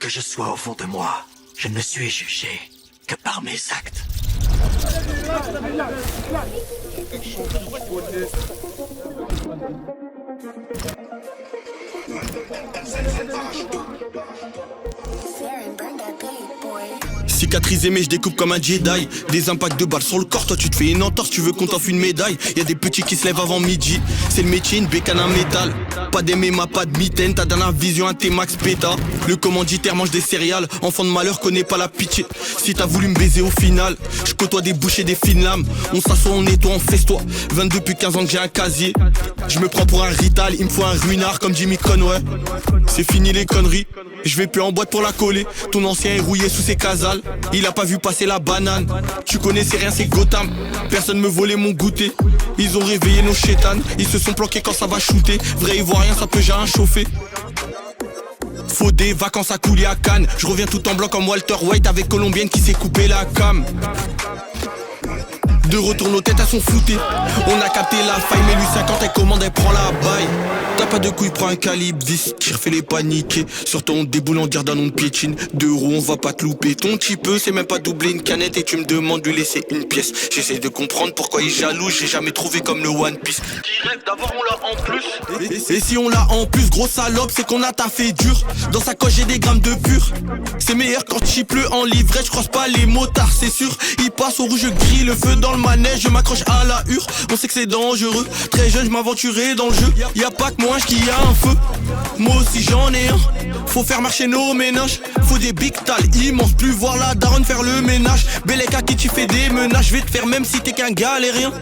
que je sois au fond de moi, je ne suis jugé que par mes actes. Cicatrisé mais je découpe comme un Jedi. Des impacts de balles sur le corps, toi tu te fais une entorse, tu veux qu'on t'offre une médaille. Y'a des petits qui se lèvent avant midi. C'est le métier, une bécane, un métal. Pas d'MMA, pas de mitaine, ta dernière vision, un T-Max péta. Le commanditaire mange des céréales, enfant de malheur connaît pas la pitié. Si t'as voulu me baiser au final, je côtoie des bouches et des fines lames. On s'assoit, on nettoie, on festoie. 22 depuis 15 ans que j'ai un casier. Je me prends pour un rital, il me faut un ruinard comme Jimmy Conway. C'est fini les conneries, je vais plus en boîte pour la coller. Ton ancien est rouillé sous ses casales, il a pas vu passer la banane. Tu connais c'est rien, c'est Gotham. Personne me volait mon goûter. Ils ont réveillé nos chétanes, ils se sont planqués quand ça va shooter. Vrai ivoirien, ça peut j'ai un chauffé. Faut des vacances à couler à Cannes. Je reviens tout en blanc comme Walter White avec Colombienne qui s'est coupé la cam. De retour nos têtes à son flouté. On a capté la faille mais lui 50 elle commande elle prend la baille. T'as pas de couilles prends un calibre 10. Tire fait les paniquer. Sur ton déboule en garde un nom de piétine. 2 roues on va pas te louper. Ton petit peu c'est même pas doubler une canette. Et tu me demandes de lui laisser une pièce. J'essaie de comprendre pourquoi il est jaloux. J'ai jamais trouvé comme le One Piece. Qui rêve d'avoir on l'a en plus. Et si on l'a en plus gros salope c'est qu'on a taffé dur. Dans sa coche j'ai des grammes de pur. C'est meilleur quand il pleut en livret. Je croise pas les motards c'est sûr. Il passe au rouge je grille le feu dans le manège. Je m'accroche à la hure. On sait que c'est dangereux. Très jeune je m'aventurais dans le jeu. Y'a pas que moi qui a un feu. Moi aussi j'en ai un. Faut faire marcher nos ménages. Faut des big tal immenses. Plus voir la daronne faire le ménage. Bellec à qui tu fais des menaces. Je vais te faire même si t'es qu'un galérien.